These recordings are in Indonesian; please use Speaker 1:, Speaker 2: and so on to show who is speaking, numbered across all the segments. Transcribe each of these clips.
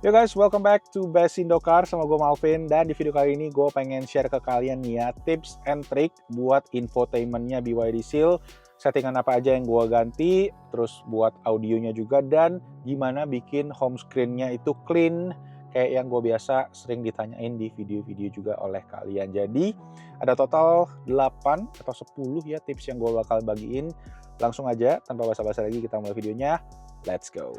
Speaker 1: Yo guys, welcome back to Best Indo Car sama gue Malvin. Dan di video kali ini gue pengen share ke kalian nih ya tips and trick buat infotainmentnya BYD Seal. Settingan apa aja yang gue ganti, terus buat audionya juga, dan gimana bikin home screen-nya itu clean kayak yang gue biasa sering ditanyain di video-video juga oleh kalian. Jadi ada total 8 atau 10 ya tips yang gue bakal bagiin. Langsung aja tanpa basa-basi lagi kita mulai videonya. Let's go.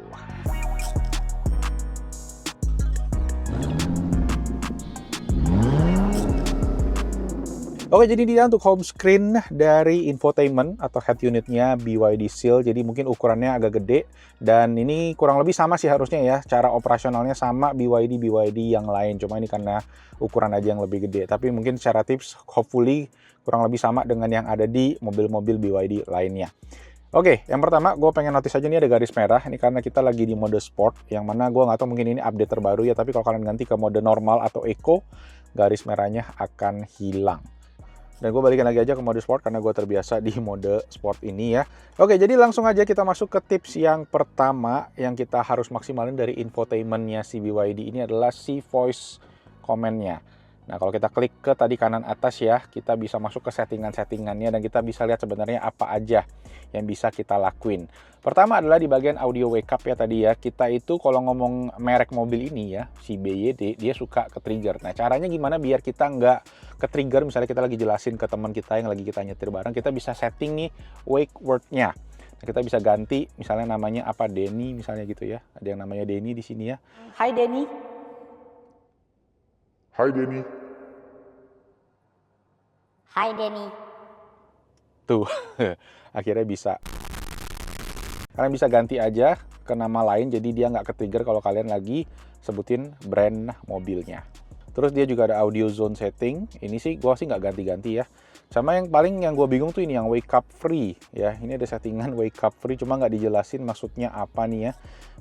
Speaker 1: Oke, jadi dia untuk home screen dari infotainment atau head unitnya BYD Seal. Jadi mungkin ukurannya agak gede dan ini kurang lebih sama sih harusnya ya. Cara operasionalnya sama BYD yang lain. Cuma ini karena ukuran aja yang lebih gede. Tapi mungkin secara tips hopefully kurang lebih sama dengan yang ada di mobil-mobil BYD lainnya. Oke, yang pertama gue pengen notice aja nih ada garis merah. Ini karena kita lagi di mode sport. Yang mana gue nggak tahu mungkin ini update terbaru ya. Tapi kalau kalian ganti ke mode normal atau eco, garis merahnya akan hilang. Dan gue balikin lagi aja ke mode sport karena gue terbiasa di mode sport ini ya. Oke, jadi langsung aja kita masuk ke tips yang pertama yang kita harus maksimalin dari infotainmentnya si BYD ini adalah si voice command-nya. Nah, kalau kita klik ke tadi kanan atas ya, kita bisa masuk ke settingan-settingannya dan kita bisa lihat sebenarnya apa aja yang bisa kita lakuin. Pertama adalah di bagian audio wake up ya tadi ya. Kita itu kalau ngomong merek mobil ini ya, si BYD, dia suka ke-trigger. Nah, caranya gimana biar kita nggak ke-trigger, misalnya kita lagi jelasin ke teman kita yang lagi kita nyetir bareng, kita bisa setting nih wake word-nya. Nah, kita bisa ganti, misalnya namanya apa, Denny misalnya gitu ya. Ada yang namanya Denny di sini ya.
Speaker 2: Hai Denny.
Speaker 3: Hai Denny.
Speaker 2: Hai Denny.
Speaker 1: Tuh, akhirnya bisa. Kalian bisa ganti aja ke nama lain, jadi dia nggak ke-trigger kalau kalian lagi sebutin brand mobilnya. Terus dia juga ada audio zone setting. Ini sih gue sih nggak ganti-ganti ya. Sama yang paling yang gue bingung tuh ini yang wake up free ya. Ini ada settingan wake up free, cuma nggak dijelasin maksudnya apa nih ya.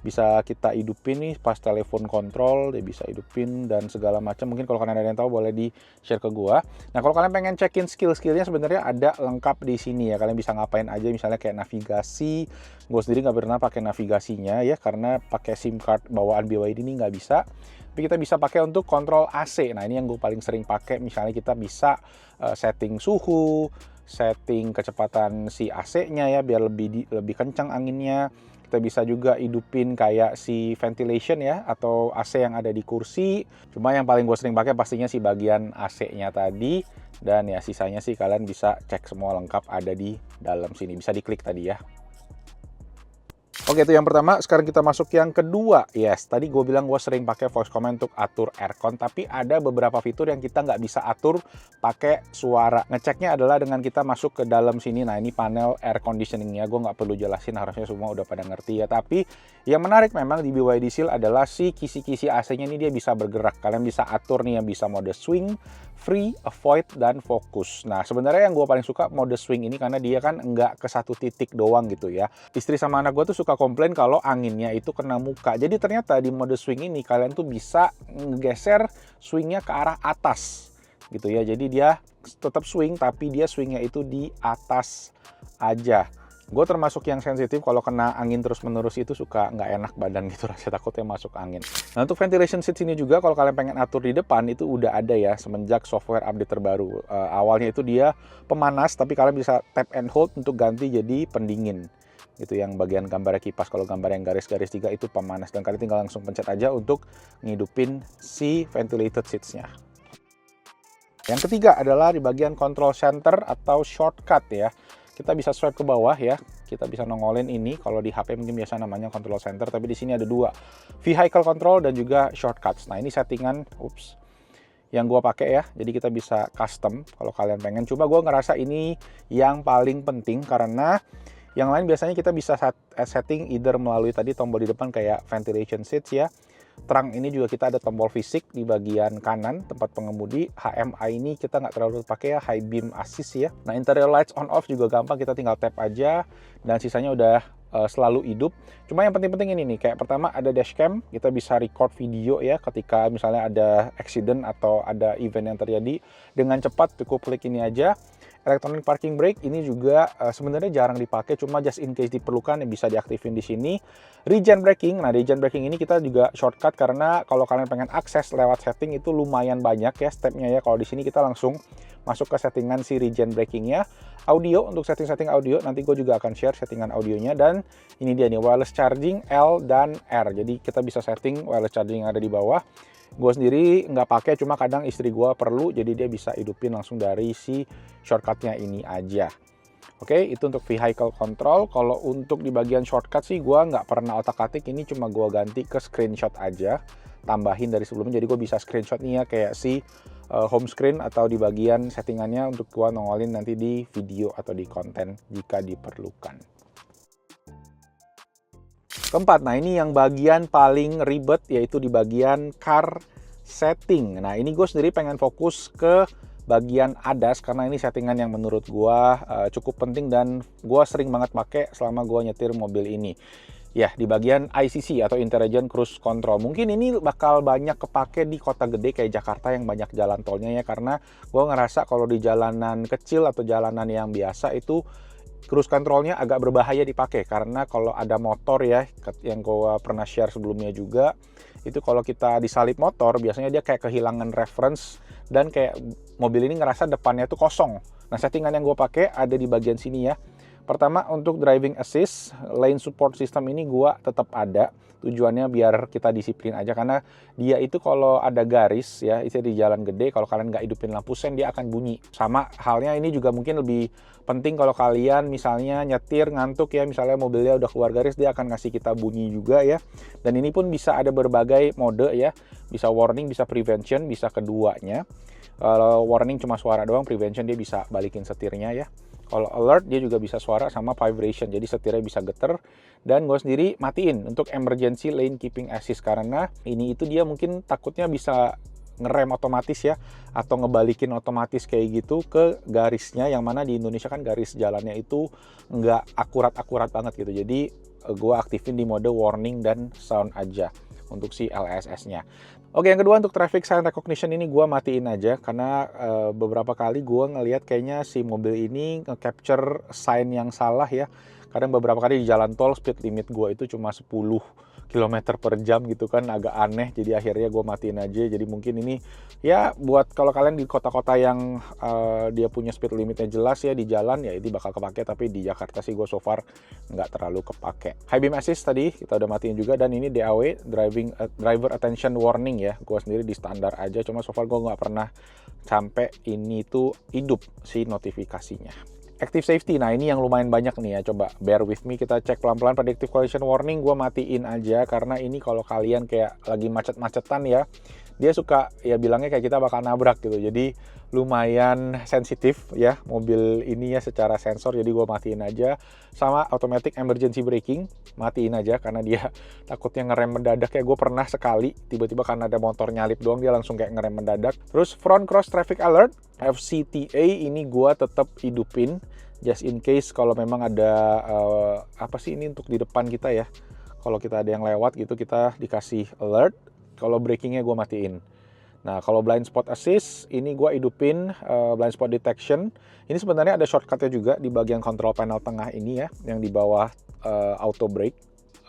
Speaker 1: Bisa kita hidupin nih pas telepon kontrol, dia bisa hidupin dan segala macam. Mungkin kalau kalian ada yang tahu boleh di share ke gue. Nah, kalau kalian pengen cekin skill-skillnya sebenarnya ada lengkap di sini ya. Kalian bisa ngapain aja, misalnya kayak navigasi. Gue sendiri nggak pernah pakai navigasinya ya karena pakai SIM card bawaan BYD ini nggak bisa. Tapi kita bisa pakai untuk kontrol AC. Nah, ini yang gue paling sering pakai. Misalnya kita bisa setting suhu, setting kecepatan si AC-nya ya biar lebih kencang anginnya. Kita bisa juga hidupin kayak si ventilation ya atau AC yang ada di kursi. Cuma yang paling gue sering pakai pastinya si bagian AC-nya tadi. Dan ya sisanya sih kalian bisa cek semua lengkap ada di dalam sini. Bisa diklik tadi ya. Oke, itu yang pertama. Sekarang kita masuk yang kedua. Yes, tadi gue bilang gue sering pakai voice command untuk atur aircon, tapi ada beberapa fitur yang kita nggak bisa atur pakai suara. Ngeceknya adalah dengan kita masuk ke dalam sini. Nah, ini panel air conditioningnya. Gue nggak perlu jelasin, harusnya semua udah pada ngerti ya. Tapi yang menarik memang di BYD Seal adalah si kisi-kisi AC-nya ini dia bisa bergerak. Kalian bisa atur nih yang bisa mode swing, free, avoid, dan fokus. Nah, sebenarnya yang gue paling suka mode swing ini karena dia kan nggak ke satu titik doang gitu ya. Istri sama anak gue tuh suka komplain kalau anginnya itu kena muka. Jadi ternyata di mode swing ini kalian tuh bisa ngegeser swingnya ke arah atas gitu ya. Jadi dia tetap swing tapi dia swingnya itu di atas aja. Gue termasuk yang sensitif kalau kena angin terus-menerus itu suka nggak enak badan gitu, rasa takutnya masuk angin. Nah, untuk ventilation seats ini juga kalau kalian pengen atur di depan itu udah ada ya semenjak software update terbaru. Awalnya itu dia pemanas tapi kalian bisa tap and hold untuk ganti jadi pendingin. Itu yang bagian gambar kipas. Kalau gambar yang garis-garis 3 itu pemanas dan kalian tinggal langsung pencet aja untuk ngidupin si ventilated seats-nya. Yang ketiga adalah di bagian control center atau shortcut ya. Kita bisa swipe ke bawah ya. Kita bisa nongolin ini. Kalau di HP mungkin biasa namanya control center, tapi di sini ada dua, vehicle control dan juga shortcuts. Nah, ini settingan yang gua pakai ya. Jadi kita bisa custom kalau kalian pengen. Cuma gua ngerasa ini yang paling penting karena yang lain biasanya kita bisa setting either melalui tadi tombol di depan kayak ventilation seats ya. Trunk ini juga kita ada tombol fisik di bagian kanan tempat pengemudi. HMI ini kita nggak terlalu pakai ya, high beam assist ya. Nah, interior lights on off juga gampang, kita tinggal tap aja dan sisanya udah selalu hidup. Cuma yang penting-penting ini nih, kayak pertama ada dashcam, kita bisa record video ya ketika misalnya ada accident atau ada event yang terjadi dengan cepat, cukup klik ini aja. Electronic parking brake ini juga sebenarnya jarang dipakai, cuma just in case diperlukan yang bisa diaktifin di sini. Regen braking. Nah, regen braking ini kita juga shortcut karena kalau kalian pengen akses lewat setting itu lumayan banyak ya stepnya ya. Kalau di sini kita langsung masuk ke settingan si regen brakingnya. Audio, untuk setting-setting audio nanti gue juga akan share settingan audionya. Dan ini dia nih, wireless charging L dan R. Jadi kita bisa setting wireless charging yang ada di bawah. Gue sendiri nggak pakai, cuma kadang istri gue perlu, jadi dia bisa hidupin langsung dari si shortcutnya ini aja. Oke, itu untuk vehicle control. Kalau untuk di bagian shortcut sih gue nggak pernah otak-atik, ini cuma gue ganti ke screenshot aja, tambahin dari sebelumnya, jadi gue bisa screenshot nih ya, kayak si home screen atau di bagian settingannya untuk gue nongolin nanti di video atau di konten jika diperlukan. Keempat, nah ini yang bagian paling ribet, yaitu di bagian car setting. Nah ini gue sendiri pengen fokus ke bagian ADAS karena ini settingan yang menurut gue cukup penting dan gue sering banget pakai selama gue nyetir mobil ini. Ya, di bagian ICC atau Intelligent Cruise Control. Mungkin ini bakal banyak kepake di kota gede kayak Jakarta yang banyak jalan tolnya ya, karena gue ngerasa kalau di jalanan kecil atau jalanan yang biasa itu cruise controlnya agak berbahaya dipakai, karena kalau ada motor ya, yang gue pernah share sebelumnya juga, itu kalau kita disalip motor biasanya dia kayak kehilangan reference dan kayak mobil ini ngerasa depannya tuh kosong. Nah, settingan yang gue pakai ada di bagian sini ya. Pertama, untuk driving assist, lane support system ini gua tetap ada. Tujuannya biar kita disiplin aja, karena dia itu kalau ada garis ya, itu di jalan gede, kalau kalian nggak hidupin lampu sen dia akan bunyi. Sama halnya ini juga mungkin lebih penting kalau kalian misalnya nyetir ngantuk ya, misalnya mobilnya udah keluar garis, dia akan ngasih kita bunyi juga ya. Dan ini pun bisa ada berbagai mode ya, bisa warning, bisa prevention, bisa keduanya. Kalau warning cuma suara doang, prevention dia bisa balikin setirnya ya. Kalau alert dia juga bisa suara sama vibration, jadi setirnya bisa geter. Dan gue sendiri matiin untuk emergency lane keeping assist, karena ini itu dia mungkin takutnya bisa ngerem otomatis ya, atau ngebalikin otomatis kayak gitu ke garisnya, yang mana di Indonesia kan garis jalannya itu nggak akurat-akurat banget gitu. Jadi gue aktifin di mode warning dan sound aja untuk si LSS-nya. Oke, yang kedua untuk traffic sign recognition ini gue matiin aja, karena beberapa kali gue ngelihat kayaknya si mobil ini nge-capture sign yang salah ya. Kadang beberapa kali di jalan tol speed limit gue itu cuma 10 km per jam gitu kan, agak aneh, jadi akhirnya gue matiin aja. Jadi mungkin ini ya buat kalau kalian di kota-kota yang dia punya speed limitnya jelas ya di jalan, ya ini bakal kepake, tapi di Jakarta sih gue so far nggak terlalu kepake. High beam assist tadi kita udah matiin juga, dan ini DAW, driver attention warning ya, gue sendiri di standar aja, cuma so far gue nggak pernah sampai ini tuh hidup si notifikasinya. Active safety, nah ini yang lumayan banyak nih ya, coba bear with me, kita cek pelan-pelan. Predictive collision warning gue matiin aja, karena ini kalau kalian kayak lagi macet-macetan ya, dia suka ya bilangnya kayak kita bakal nabrak gitu, jadi lumayan sensitif ya mobil ini ya secara sensor, jadi gue matiin aja. Sama automatic emergency braking, matiin aja karena dia takutnya ngerem mendadak ya. Gue pernah sekali tiba-tiba karena ada motor nyalip doang dia langsung kayak ngerem mendadak. Terus front cross traffic alert FCTA ini gue tetap hidupin just in case kalau memang ada apa sih ini untuk di depan kita ya, kalau kita ada yang lewat gitu kita dikasih alert. Kalau brakingnya gue matiin. Nah, kalau blind spot assist ini gue hidupin blind spot detection. Ini sebenarnya ada shortcutnya juga di bagian control panel tengah ini ya, yang di bawah auto brake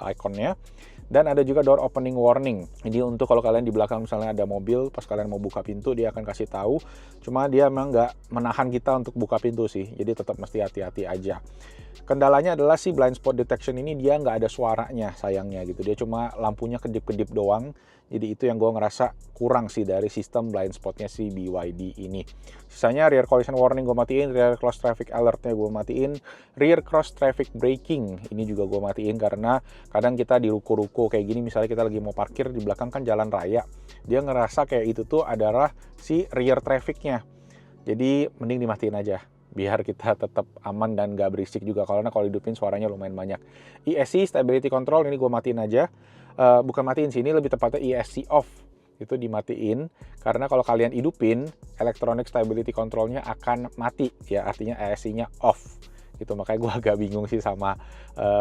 Speaker 1: ikonnya. Dan ada juga door opening warning. Ini untuk kalau kalian di belakang misalnya ada mobil, pas kalian mau buka pintu dia akan kasih tahu. Cuma dia memang nggak menahan kita untuk buka pintu sih, jadi tetap mesti hati-hati aja. Kendalanya adalah si blind spot detection ini dia nggak ada suaranya sayangnya gitu. Dia cuma lampunya kedip-kedip doang. Jadi itu yang gue ngerasa kurang sih dari sistem blind spotnya si BYD ini. Sisanya rear collision warning gue matiin, rear cross traffic alertnya gue matiin, rear cross traffic braking ini juga gue matiin, karena kadang kita di ruko-ruko kayak gini, misalnya kita lagi mau parkir di belakang kan jalan raya, dia ngerasa kayak itu tuh adalah si rear trafficnya. Jadi mending dimatiin aja biar kita tetap aman dan gak berisik juga, karena kalau hidupin suaranya lumayan banyak. ESC stability control ini gue matiin aja. Bukan matiin sih, ini lebih tepatnya ESC off, itu dimatiin karena kalau kalian hidupin electronic stability controlnya akan mati ya, artinya ESC-nya off gitu. Makanya gue agak bingung sih sama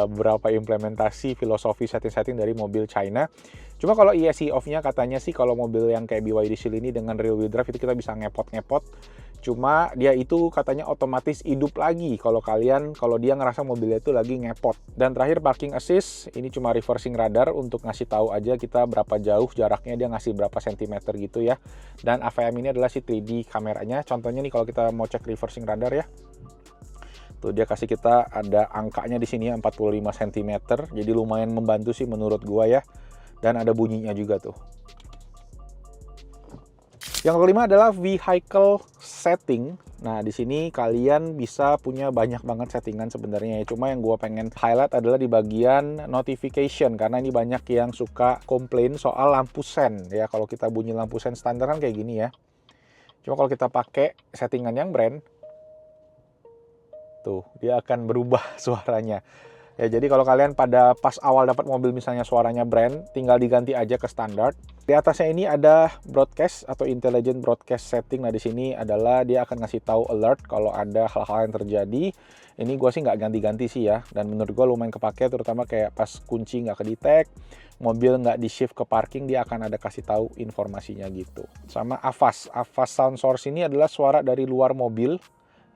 Speaker 1: beberapa implementasi filosofi setting-setting dari mobil China. Cuma kalau ESC off-nya katanya sih kalau mobil yang kayak BYD Seal ini dengan rear wheel drive itu kita bisa ngepot-ngepot. Cuma dia itu katanya otomatis hidup lagi kalau dia ngerasa mobilnya itu lagi ngepot. Dan terakhir parking assist, ini cuma reversing radar untuk ngasih tahu aja kita berapa jauh jaraknya, dia ngasih berapa sentimeter gitu ya. Dan AVM ini adalah si 3D kameranya. Contohnya nih kalau kita mau cek reversing radar ya. Tuh dia kasih kita ada angkanya di sini ya, 45 cm. Jadi lumayan membantu sih menurut gua ya. Dan ada bunyinya juga tuh. Yang kelima adalah vehicle setting. Nah, di sini kalian bisa punya banyak banget settingan sebenarnya ya. Cuma yang gue pengen highlight adalah di bagian notification, karena ini banyak yang suka komplain soal lampu sen ya. Kalau kita bunyi lampu sen standar kan kayak gini ya. Cuma kalau kita pakai settingan yang brand, tuh dia akan berubah suaranya. Ya, jadi kalau kalian pas awal dapat mobil misalnya suaranya brand, tinggal diganti aja ke standar. Di atasnya ini ada broadcast atau intelligent broadcast setting. Nah, di sini adalah dia akan ngasih tahu alert kalau ada hal-hal yang terjadi. Ini gue sih nggak ganti-ganti sih ya. Dan menurut gue lumayan kepake, terutama kayak pas kunci nggak ke-detect, mobil nggak di-shift ke parking, dia akan ada kasih tahu informasinya gitu. Sama AVAS sound source ini adalah suara dari luar mobil.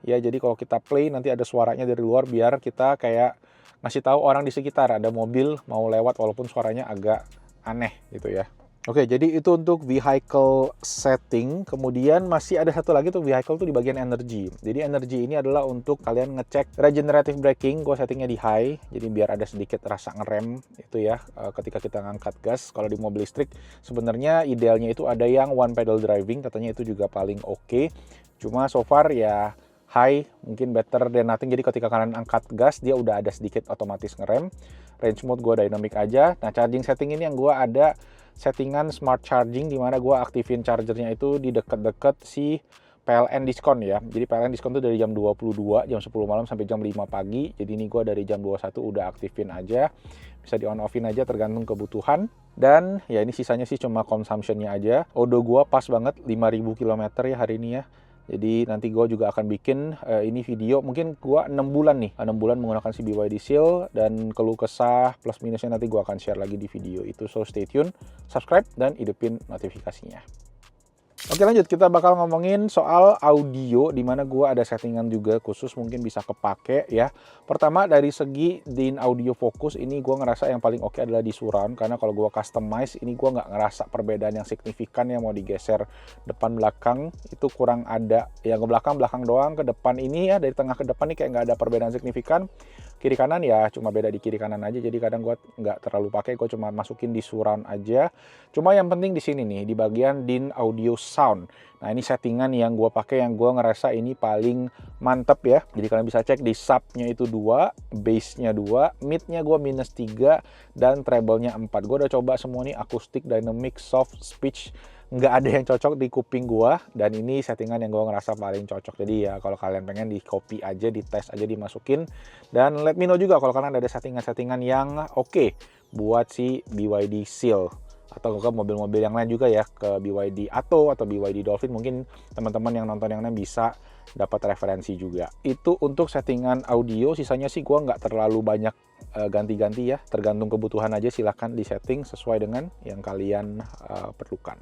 Speaker 1: Ya, jadi kalau kita play nanti ada suaranya dari luar biar kita kayak ngasih tahu orang di sekitar ada mobil mau lewat walaupun suaranya agak aneh gitu ya. Oke, jadi itu untuk vehicle setting. Kemudian masih ada satu lagi tuh vehicle tuh di bagian energy. Jadi energy ini adalah untuk kalian ngecek regenerative braking. Gue settingnya di high, jadi biar ada sedikit rasa ngerem itu ya ketika kita ngangkat gas. Kalau di mobil listrik sebenarnya idealnya itu ada yang one pedal driving, katanya itu juga paling oke. Cuma so far ya high mungkin better than nothing. Jadi ketika kalian angkat gas dia udah ada sedikit otomatis ngerem. Range mode gue dynamic aja. Nah, charging setting ini yang gue ada settingan smart charging, dimana gue aktifin chargernya itu di deket-deket si PLN diskon ya. Jadi PLN diskon itu dari jam 22, jam 10 malam sampai jam 5 pagi. Jadi ini gue dari jam 21 udah aktifin aja. Bisa di on offin aja tergantung kebutuhan. Dan ya ini sisanya sih cuma consumptionnya aja. Odo gue pas banget 5.000 km ya hari ini ya. Jadi nanti gue juga akan bikin ini video, mungkin gue 6 bulan nih, 6 bulan menggunakan si BYD Seal, dan keluh kesah plus minusnya nanti gue akan share lagi di video itu. So stay tune, subscribe, dan hidupin notifikasinya. Oke, lanjut, kita bakal ngomongin soal audio, dimana gue ada settingan juga khusus mungkin bisa kepake ya. Pertama dari segi din audio focus, ini gue ngerasa yang paling oke adalah di surround, karena kalau gue customize ini gue nggak ngerasa perbedaan yang signifikan ya, mau digeser depan belakang itu kurang ada. Ya ke belakang doang, ke depan ini ya dari tengah ke depan nih kayak nggak ada perbedaan signifikan. Kiri kanan ya cuma beda di kiri kanan aja, jadi kadang gue nggak terlalu pakai, gue cuma masukin di surround aja. Cuma yang penting di sini nih, di bagian din audio sound. Nah, ini settingan yang gue pakai, yang gue ngerasa ini paling mantep ya. Jadi kalian bisa cek di subnya itu 2, bassnya 2, midnya gue -3, dan treble-nya 4. Gue udah coba semua nih, akustik, dynamic, soft, speech. Nggak ada yang cocok di kuping gue, dan ini settingan yang gue ngerasa paling cocok. Jadi ya kalau kalian pengen di copy aja, di tes aja, dimasukin, dan let me know juga kalau kalian ada settingan-settingan yang oke buat si BYD Seal atau ke mobil-mobil yang lain juga ya, ke BYD Atto atau BYD Dolphin. Mungkin teman-teman yang nonton yang lain bisa dapat referensi juga. Itu untuk settingan audio. Sisanya sih gue nggak terlalu banyak ganti-ganti ya, tergantung kebutuhan aja. Silahkan disetting sesuai dengan yang kalian perlukan.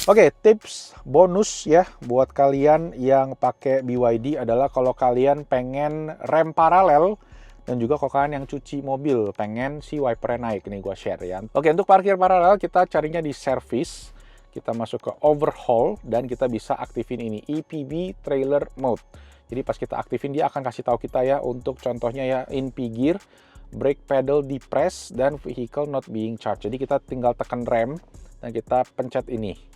Speaker 1: Oke, tips bonus ya buat kalian yang pakai BYD adalah kalau kalian pengen rem paralel, dan juga kalau kalian yang cuci mobil pengen si wipernya naik, nih gue share ya. Oke, untuk parkir paralel kita carinya di service, kita masuk ke overhaul, dan kita bisa aktifin ini EPB trailer mode. Jadi pas kita aktifin dia akan kasih tahu kita ya, untuk contohnya ya, in P gear, brake pedal depress, dan vehicle not being charged. Jadi kita tinggal tekan rem dan kita pencet ini.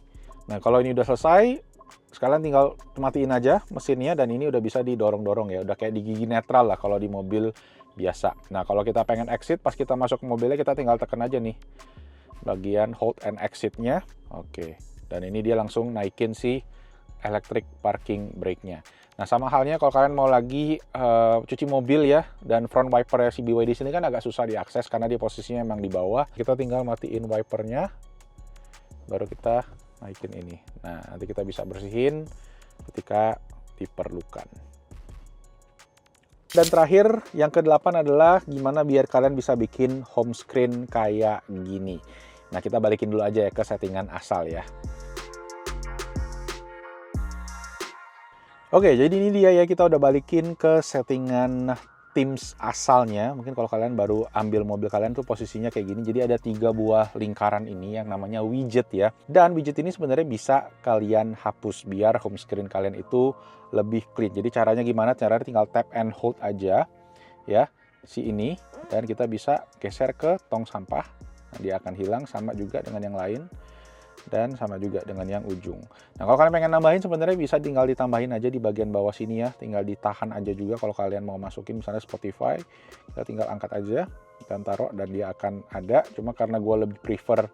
Speaker 1: Nah, kalau ini udah selesai, sekalian tinggal matiin aja mesinnya, dan ini udah bisa didorong-dorong ya, udah kayak di gigi netral lah kalau di mobil biasa. Nah, kalau kita pengen exit, pas kita masuk ke mobilnya kita tinggal tekan aja nih bagian hold and exit-nya. Oke, dan ini dia langsung naikin si electric parking brake-nya. Nah, sama halnya kalau kalian mau lagi cuci mobil ya, dan front wiper si BYD sini kan agak susah diakses karena dia posisinya emang di bawah. Kita tinggal matiin wipernya, baru kita naikin ini. Nah, nanti kita bisa bersihin ketika diperlukan. Dan terakhir, yang ke-8 adalah gimana biar kalian bisa bikin home screen kayak gini. Nah, kita balikin dulu aja ya ke settingan asal ya. Oke, jadi ini dia ya, kita udah balikin ke settingan Teams asalnya. Mungkin kalau kalian baru ambil mobil kalian tuh posisinya kayak gini. Jadi ada 3 buah lingkaran ini yang namanya widget ya. Dan widget ini sebenarnya bisa kalian hapus biar home screen kalian itu lebih clean. Jadi caranya gimana? Caranya tinggal tap and hold aja ya si ini, dan kita bisa geser ke tong sampah. Nah, dia akan hilang, sama juga dengan yang lain. Dan sama juga dengan yang ujung. Nah, kalau kalian pengen nambahin sebenarnya bisa tinggal ditambahin aja di bagian bawah sini ya. Tinggal ditahan aja juga kalau kalian mau masukin misalnya Spotify. Kita tinggal angkat aja dan taruh dan dia akan ada. Cuma karena gue lebih prefer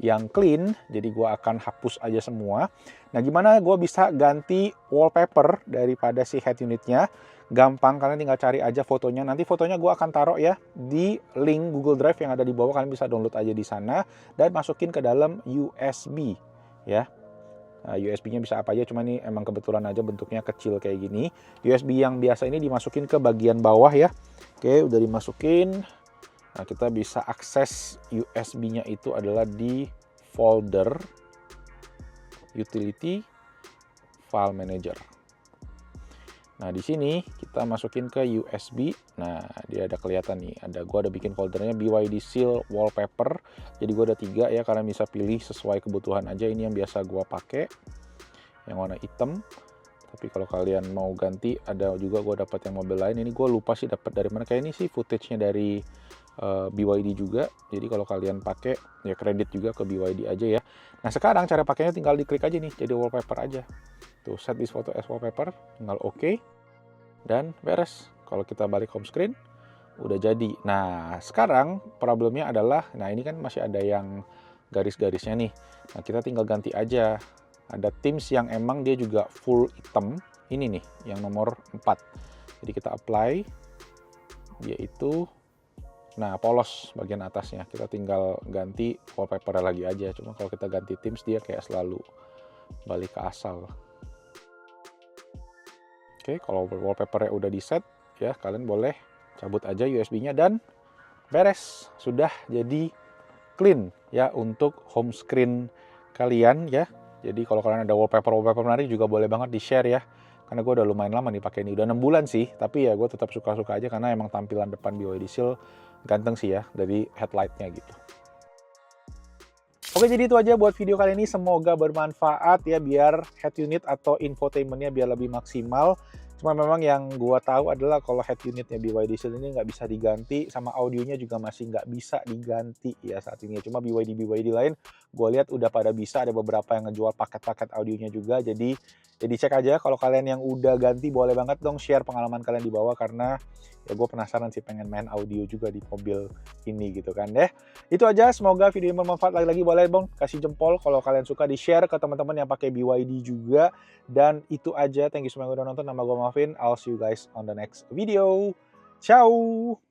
Speaker 1: yang clean, jadi gue akan hapus aja semua. Nah, gimana gue bisa ganti wallpaper daripada si head unitnya? Gampang, kalian tinggal cari aja fotonya. Nanti fotonya gue akan taruh ya di link Google Drive yang ada di bawah. Kalian bisa download aja di sana dan masukin ke dalam USB ya. Nah, USB-nya bisa apa aja, cuma ini emang kebetulan aja bentuknya kecil kayak gini. USB yang biasa ini dimasukin ke bagian bawah ya. Oke, udah dimasukin. Nah, kita bisa akses USB-nya itu adalah di folder Utility File Manager. Nah, di sini kita masukin ke USB. Nah, dia ada kelihatan nih. Gua ada bikin foldernya BYD Seal Wallpaper. Jadi gua ada 3 ya, kalian bisa pilih sesuai kebutuhan aja. Ini yang biasa gua pakai, yang warna hitam. Tapi kalau kalian mau ganti, ada juga gua dapat yang mobil lain. Ini gua lupa sih dapat dari mana. Kayak ini sih footage-nya dari BYD juga. Jadi kalau kalian pakai ya kredit juga ke BYD aja ya. Nah, sekarang cara pakainya tinggal diklik aja nih, jadi wallpaper aja. Tuh, set this photo as wallpaper, tinggal oke. Dan beres. Kalau kita balik home screen, udah jadi. Nah, sekarang problemnya adalah, nah ini kan masih ada yang garis-garisnya nih. Nah, kita tinggal ganti aja. Ada Teams yang emang dia juga full hitam. Ini nih, yang nomor 4. Jadi kita apply. Dia itu, nah polos bagian atasnya. Kita tinggal ganti wallpaper lagi aja. Cuma kalau kita ganti Teams, dia kayak selalu balik ke asal. Oke, kalau wallpapernya udah di set ya, kalian boleh cabut aja USB-nya dan beres. Sudah jadi clean ya untuk home screen kalian ya. Jadi kalau kalian ada wallpaper menarik juga boleh banget di-share ya. Karena gue udah lumayan lama nih pakai ini, udah 6 bulan sih, tapi ya gue tetap suka-suka aja karena emang tampilan depan BYD Seal ganteng sih ya dari headlight-nya gitu. Oke, jadi itu aja buat video kali ini. Semoga bermanfaat ya, biar head unit atau infotainment-nya biar lebih maksimal. Cuma memang yang gua tahu adalah kalau head unitnya BYD Seal ini nggak bisa diganti, sama audionya juga masih nggak bisa diganti ya saat ini. Cuma BYD lain, gua lihat udah pada bisa, ada beberapa yang ngejual paket-paket audionya juga. Jadi cek aja, kalau kalian yang udah ganti boleh banget dong share pengalaman kalian di bawah, karena ya gue penasaran sih, pengen main audio juga di mobil ini gitu kan deh. Itu aja, semoga video ini bermanfaat. Lagi-lagi boleh dong kasih jempol kalau kalian suka, di-share ke teman-teman yang pakai BYD juga. Dan itu aja, thank you semua yang udah nonton. Nama gue Marvin, I'll see you guys on the next video. Ciao!